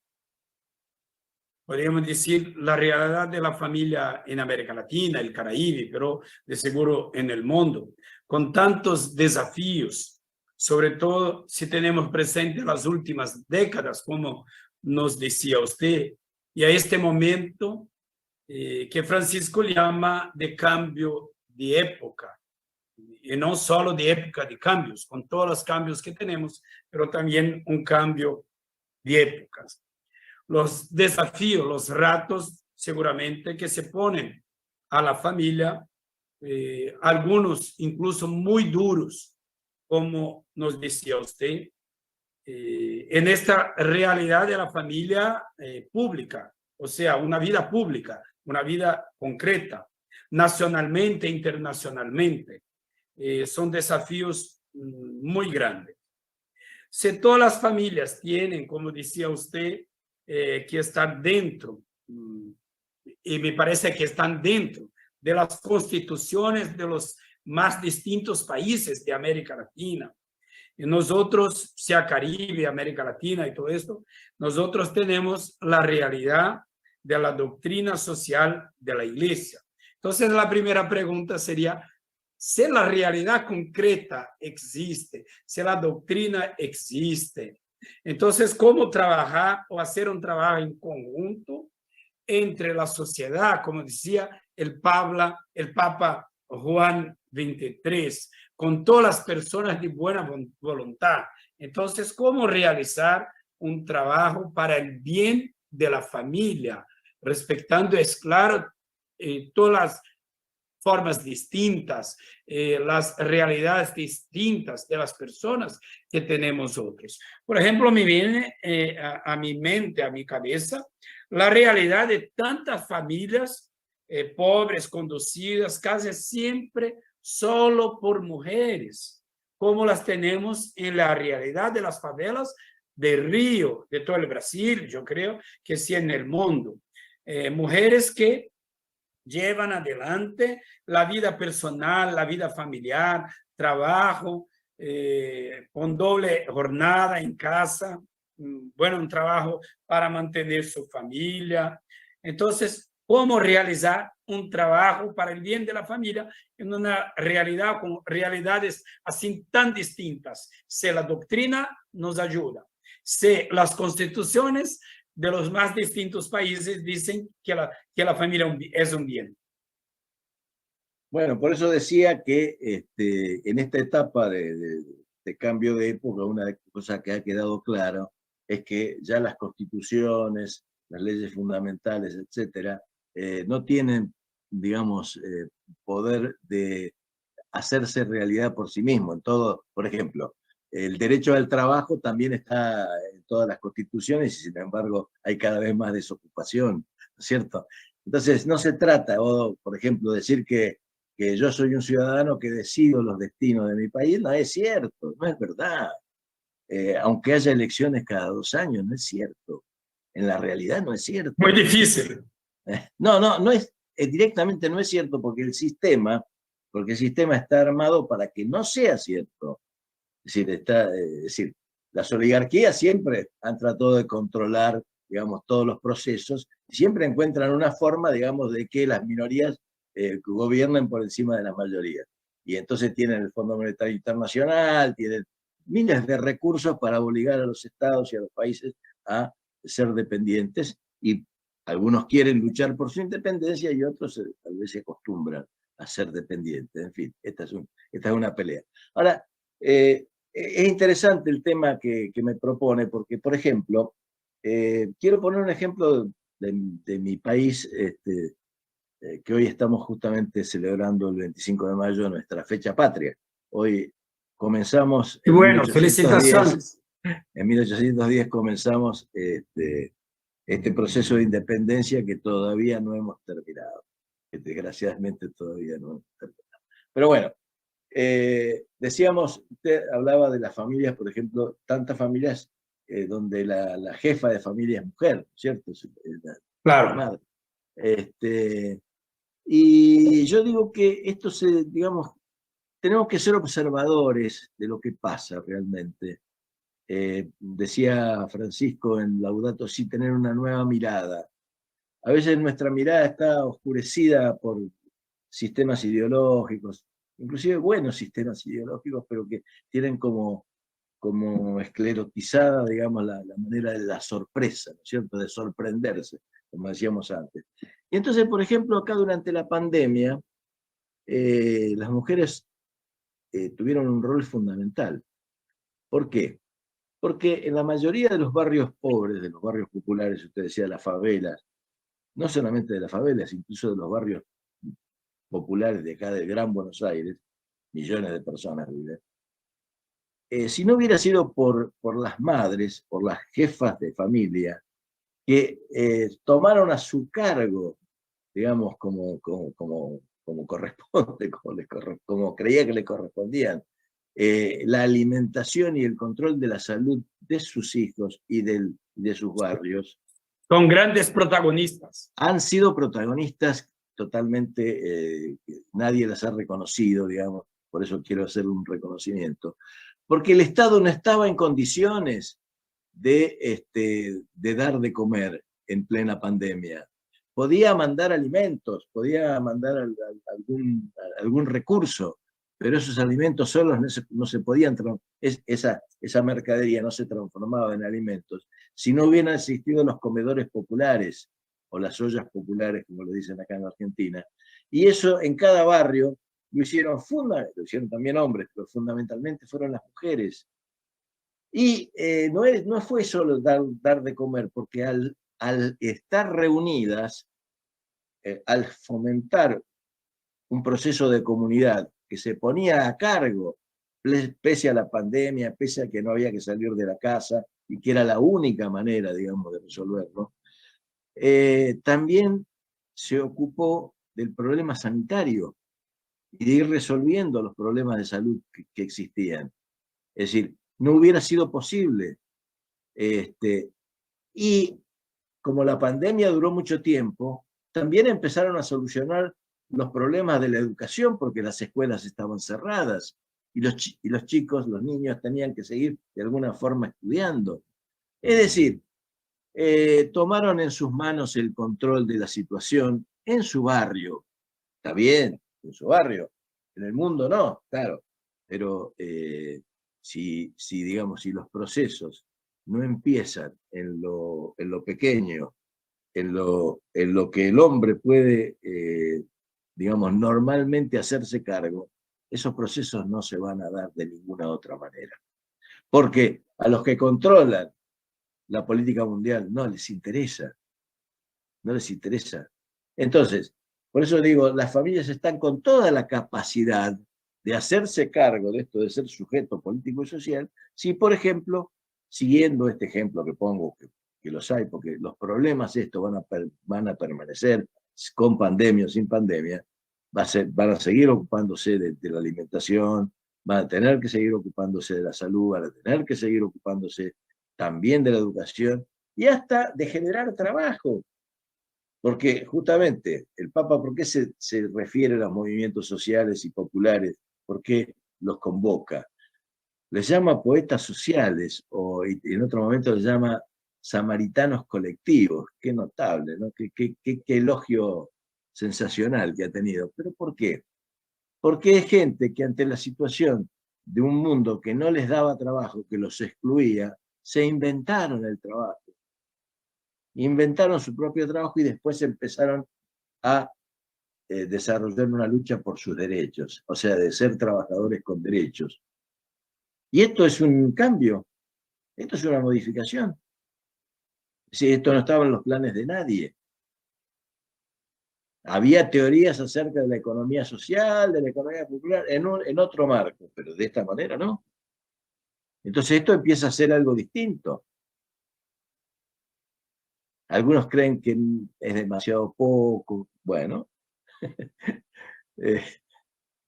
Podríamos decir la realidad de la familia en América Latina, el Caribe, pero de seguro en el mundo, con tantos desafíos, sobre todo si tenemos presente las últimas décadas, como nos decía usted, y a este momento que Francisco llama de cambio de época, y no solo de época de cambios, con todos los cambios que tenemos, pero también un cambio de épocas. Los desafíos, los retos seguramente que se ponen a la familia, algunos incluso muy duros, como nos decía usted, en esta realidad de la familia pública, o sea, una vida pública, una vida concreta, nacionalmente, internacionalmente. Son desafíos muy grandes. Si todas las familias tienen, como decía usted, que estar dentro, y me parece que están dentro de las constituciones de los más distintos países de América Latina. Y nosotros, sea Caribe, América Latina y todo esto, nosotros tenemos la realidad de la doctrina social de la Iglesia. Entonces, la primera pregunta sería, si la realidad concreta existe, si la doctrina existe, entonces, ¿cómo trabajar o hacer un trabajo en conjunto entre la sociedad, como decía el Papa Juan XXIII, con todas las personas de buena voluntad? Entonces, ¿cómo realizar un trabajo para el bien de la familia, respetando, es claro, todas las formas distintas, las realidades distintas de las personas que tenemos otros? Por ejemplo, me viene a mi mente, a mi cabeza, la realidad de tantas familias pobres, conducidas casi siempre solo por mujeres, como las tenemos en la realidad de las favelas de Río, de todo el Brasil, yo creo que sí en el mundo. Mujeres que llevan adelante la vida personal, la vida familiar, trabajo, con doble jornada en casa, bueno, un trabajo para mantener su familia. Entonces, ¿cómo realizar un trabajo para el bien de la familia en una realidad con realidades así tan distintas? Si la doctrina nos ayuda, si las constituciones de los más distintos países dicen que la familia es un bien. Bueno, por eso decía que en esta etapa de cambio de época, una cosa que ha quedado claro es que ya las constituciones, las leyes fundamentales, etcétera, no tienen, digamos, poder de hacerse realidad por sí mismo. En todo, por ejemplo, el derecho al trabajo también está en todas las constituciones y sin embargo hay cada vez más desocupación, ¿no es cierto? Entonces no se trata, o, por ejemplo, decir que yo soy un ciudadano que decido los destinos de mi país, no es cierto, no es verdad. Aunque haya elecciones cada 2 años, no es cierto. En la realidad no es cierto. Muy difícil. No es, directamente no es cierto porque el sistema está armado para que no sea cierto. Es decir, las oligarquías siempre han tratado de controlar, digamos, todos los procesos, y siempre encuentran una forma, digamos, de que las minorías gobiernen por encima de las mayorías. Y entonces tienen el Fondo Monetario Internacional, tienen miles de recursos para obligar a los estados y a los países a ser dependientes, y algunos quieren luchar por su independencia y otros tal vez se acostumbran a ser dependientes. En fin, esta es una pelea. Ahora, es interesante el tema que me propone, porque, por ejemplo, quiero poner un ejemplo de mi país, que hoy estamos justamente celebrando el 25 de mayo, nuestra fecha patria. Hoy comenzamos en Bueno, 1810, felicitaciones. en 1810 comenzamos este proceso de independencia que todavía no hemos terminado, que desgraciadamente todavía no hemos terminado. Pero bueno, decíamos, usted hablaba de las familias, por ejemplo, tantas familias donde la jefa de familia es mujer, ¿cierto? Claro. Madre. Y yo digo que esto digamos, tenemos que ser observadores de lo que pasa realmente. decía Francisco en Laudato Si, tener una nueva mirada. A veces nuestra mirada está oscurecida por sistemas ideológicos, inclusive buenos sistemas ideológicos, pero que tienen como esclerotizada, digamos, la manera de la sorpresa, ¿no es cierto?, de sorprenderse, como decíamos antes. Y entonces, por ejemplo, acá durante la pandemia, las mujeres tuvieron un rol fundamental. ¿Por qué? Porque en la mayoría de los barrios pobres, de los barrios populares, usted decía, las favelas, no solamente de las favelas, incluso de los barrios populares de acá del Gran Buenos Aires, millones de personas viven. Si no hubiera sido por las madres, por las jefas de familia, que tomaron a su cargo, digamos, como corresponde, como creía que le correspondían, la alimentación y el control de la salud de sus hijos y de sus barrios. Son grandes protagonistas. Han sido protagonistas totalmente, nadie las ha reconocido, digamos, por eso quiero hacer un reconocimiento, porque el Estado no estaba en condiciones de dar de comer en plena pandemia. Podía mandar alimentos, podía mandar algún recurso, pero esos alimentos solos no se podían, esa mercadería no se transformaba en alimentos si no hubieran existido los comedores populares o las ollas populares, como lo dicen acá en Argentina. Y eso en cada barrio lo hicieron también hombres, pero fundamentalmente fueron las mujeres. Y no fue solo dar de comer, porque al estar reunidas, al fomentar un proceso de comunidad que se ponía a cargo, pese a la pandemia, pese a que no había que salir de la casa, y que era la única manera, digamos, de resolverlo, también se ocupó del problema sanitario y de ir resolviendo los problemas de salud que existían. Es decir, no hubiera sido posible. Y como la pandemia duró mucho tiempo, también empezaron a solucionar los problemas de la educación, porque las escuelas estaban cerradas y los chicos, los niños tenían que seguir de alguna forma estudiando. Es decir, tomaron en sus manos el control de la situación en su barrio. Está bien, en su barrio. En el mundo no, claro. Pero si los procesos no empiezan en lo pequeño, en lo que el hombre puede, normalmente hacerse cargo, esos procesos no se van a dar de ninguna otra manera. Porque a los que controlan la política mundial no les interesa. No les interesa. Entonces, por eso digo, las familias están con toda la capacidad de hacerse cargo de esto de ser sujeto político y social, si, por ejemplo, siguiendo este ejemplo que pongo, que los hay, porque los problemas estos van a permanecer con pandemia o sin pandemia, van a seguir ocupándose de la alimentación, van a tener que seguir ocupándose de la salud, van a tener que seguir ocupándose también de la educación y hasta de generar trabajo. Porque justamente el Papa, ¿por qué se refiere a los movimientos sociales y populares? ¿Por qué los convoca? Les llama poetas sociales, o en otro momento les llama samaritanos colectivos. Qué notable, ¿no? Qué elogio sensacional que ha tenido. ¿Pero por qué? Porque es gente que ante la situación de un mundo que no les daba trabajo, que los excluía, se inventaron el trabajo. Inventaron su propio trabajo y después empezaron a desarrollar una lucha por sus derechos, o sea, de ser trabajadores con derechos. Y esto es un cambio, esto es una modificación. Si esto no estaba en los planes de nadie. Había teorías acerca de la economía social, de la economía popular, en otro marco, pero de esta manera no. Entonces esto empieza a ser algo distinto. Algunos creen que es demasiado poco. Bueno,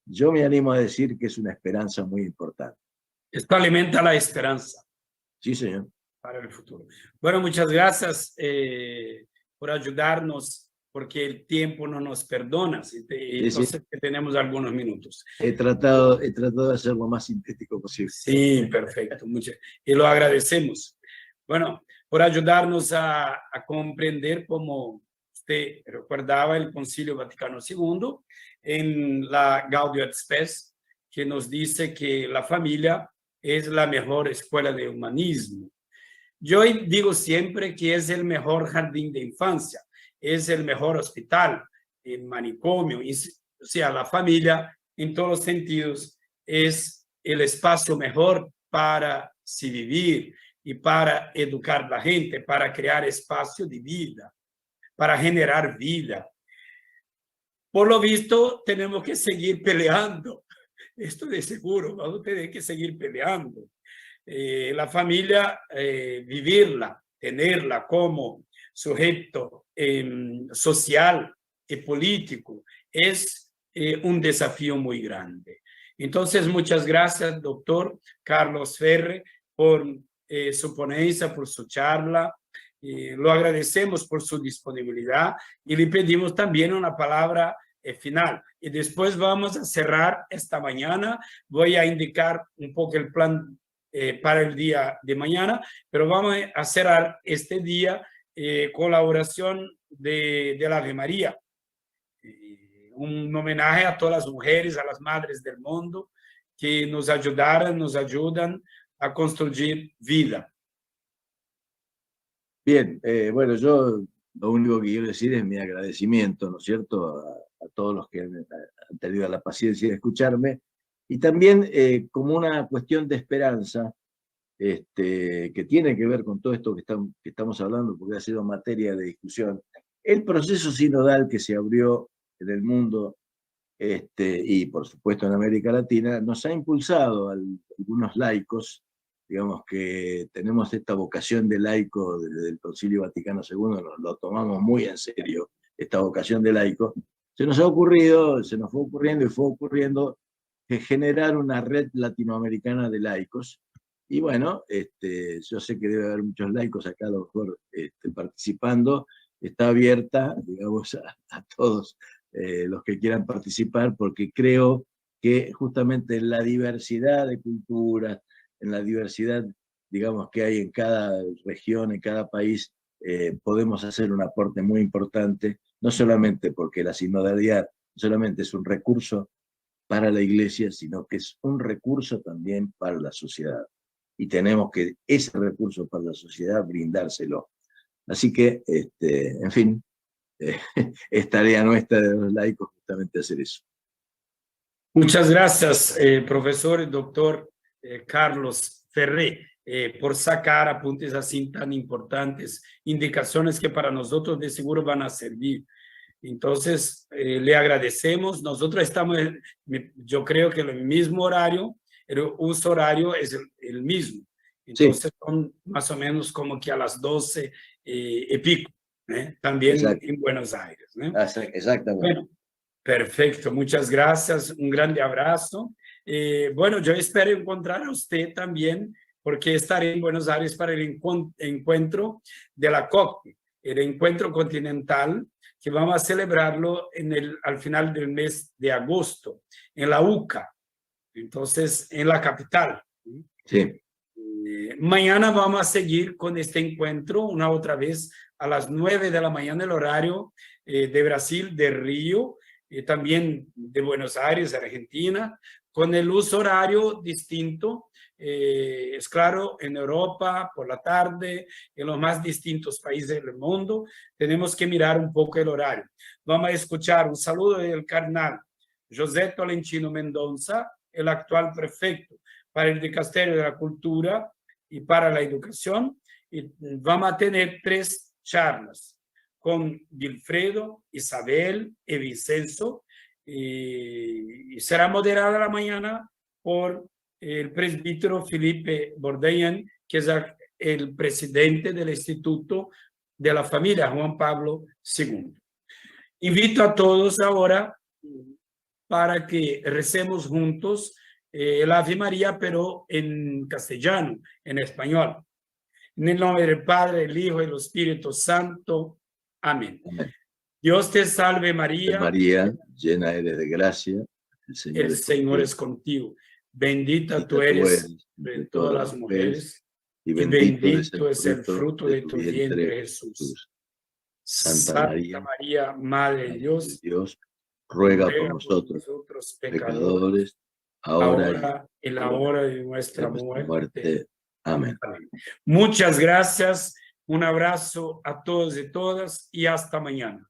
yo me animo a decir que es una esperanza muy importante. Esto alimenta la esperanza. Sí, señor. Para el futuro. Bueno, muchas gracias por ayudarnos porque el tiempo no nos perdona, entonces tenemos algunos minutos. He tratado de hacer lo más sintético posible. Sí, perfecto, y lo agradecemos. Bueno, por ayudarnos a comprender, como usted recordaba, el Concilio Vaticano II en la Gaudium et Spes, que nos dice que la familia es la mejor escuela de humanismo. Yo digo siempre que es el mejor jardín de infancia, es el mejor hospital, el manicomio, o sea, la familia en todos los sentidos es el espacio mejor para se vivir y para educar a la gente, para crear espacio de vida, para generar vida. Por lo visto, tenemos que seguir peleando. Esto de seguro, vamos a tener que seguir peleando. La familia, vivirla, tenerla como sujeto social y político, es un desafío muy grande. Entonces, muchas gracias, doctor Carlos Ferre, por su ponencia, por su charla. Lo agradecemos por su disponibilidad y le pedimos también una palabra final. Y después vamos a cerrar esta mañana. Voy a indicar un poco el plan para el día de mañana, pero vamos a cerrar este día con la oración de la Ave María. Un homenaje a todas las mujeres, a las madres del mundo que nos ayudaron, nos ayudan a construir vida. Bien, bueno, yo lo único que quiero decir es mi agradecimiento, ¿no es cierto?, a todos los que han tenido la paciencia de escucharme, y también como una cuestión de esperanza, que tiene que ver con todo esto que estamos hablando, porque ha sido materia de discusión. El proceso sinodal que se abrió en el mundo, y por supuesto en América Latina, nos ha impulsado a algunos laicos, digamos que tenemos esta vocación de laico desde el Concilio Vaticano II, lo tomamos muy en serio, esta vocación de laico. Se nos fue ocurriendo y fue ocurriendo generar una red latinoamericana de laicos. Y bueno, yo sé que debe haber muchos laicos acá a lo mejor participando. Está abierta, digamos, a todos los que quieran participar, porque creo que justamente en la diversidad de culturas, en la diversidad, digamos, que hay en cada región, en cada país, podemos hacer un aporte muy importante, no solamente porque la sinodalidad solamente es un recurso para la Iglesia, sino que es un recurso también para la sociedad. Y tenemos que ese recurso para la sociedad brindárselo. Así que, en fin, es tarea nuestra de los laicos justamente hacer eso. Muchas gracias, profesor y doctor Carlos Ferre, por sacar apuntes así tan importantes, indicaciones que para nosotros de seguro van a servir. Entonces, le agradecemos. Nosotros estamos, yo creo que el mismo horario, el uso horario es el mismo. Entonces, sí, son más o menos como que a las 12 y pico, también. Exacto. En Buenos Aires. Exactamente. Bueno, perfecto, muchas gracias, un grande abrazo. Bueno, yo espero encontrar a usted también, porque estaré en Buenos Aires para el encuentro de la COP, el encuentro continental, que vamos a celebrarlo al final del mes de agosto, en la UCA, entonces en la capital. Sí. Mañana vamos a seguir con este encuentro, una otra vez a las 9 de la mañana, el horario de Brasil, de Río, también de Buenos Aires, Argentina, con el uso horario distinto. Es claro, en Europa por la tarde, en los más distintos países del mundo, tenemos que mirar un poco el horario. Vamos a escuchar un saludo del cardenal José Tolentino Mendonça, el actual prefecto para el Dicasterio de la Cultura y para la Educación, y vamos a tener 3 charlas con Wilfredo, Isabel y Vicenzo, y será moderada la mañana por el presbítero Felipe Bordayan, que es el presidente del Instituto de la Familia Juan Pablo II. Invito a todos ahora para que recemos juntos el Ave María, pero en castellano, en español. En el nombre del Padre, del Hijo y del Espíritu Santo. Amén. Dios te salve María, María, llena eres de gracia, el Señor es contigo. Bendita tú eres de todas las mujeres, y y bendito es el fruto de tu vientre, Jesús. Santa María, Madre de Dios, ruega por nosotros, pecadores, ahora y en la hora de nuestra muerte. muerte. Amén. Muchas gracias, un abrazo a todos y todas y hasta mañana.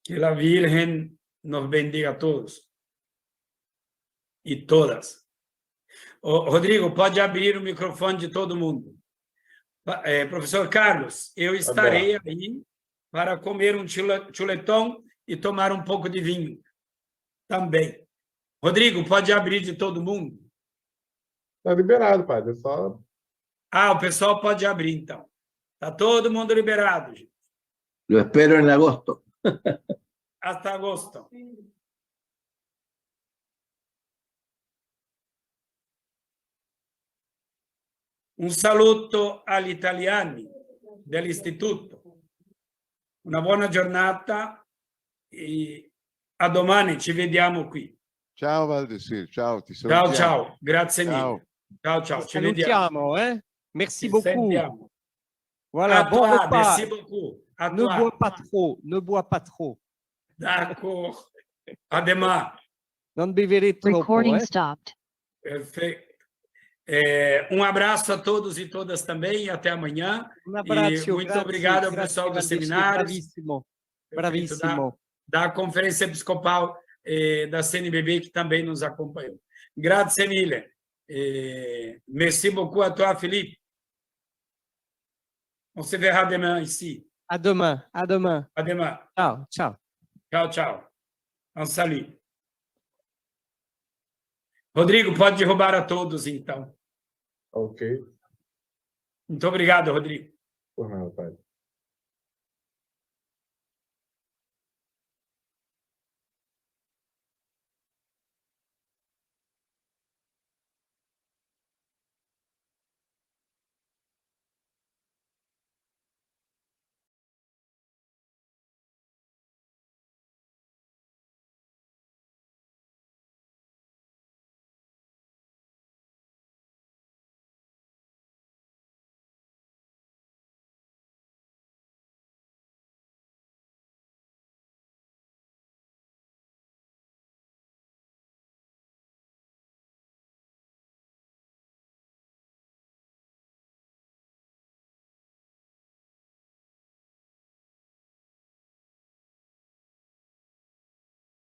Que la Virgen nos bendiga a todos y todas. Rodrigo, pode abrir o microfone de todo mundo. Professor Carlos, eu estarei aí para comer um chuletão e tomar um pouco de vinho também. Rodrigo, pode abrir de todo mundo? Tá liberado, padre. É só... O pessoal pode abrir, então. Está todo mundo liberado, gente. Lo espero en agosto. Hasta agosto. Un saluto agli italiani dell'istituto. Una buona giornata e a domani ci vediamo qui. Ciao Valdesir, ciao, ti salutiamo. Ciao, grazie mille. Ciao, ci vediamo. Merci beaucoup. Sentiamo. Voilà, bon repas. Merci beaucoup. Ne bois pas trop. D'accord. A demain. Non bevere troppo. Recording stopped. Perfeito. Um abraço a todos e todas também, e até amanhã. E muito obrigado ao pessoal do seminário. Bravissimo. Da Conferência Episcopal da CNBB, que também nos acompanhou. Grazie mille. Merci beaucoup à toi, Philippe. On se verra demain ici. À demain. À demain. Ciao. Um salut. Rodrigo, pode derrubar a todos, então. Ok. Muito obrigado, Rodrigo. Por nada, padre.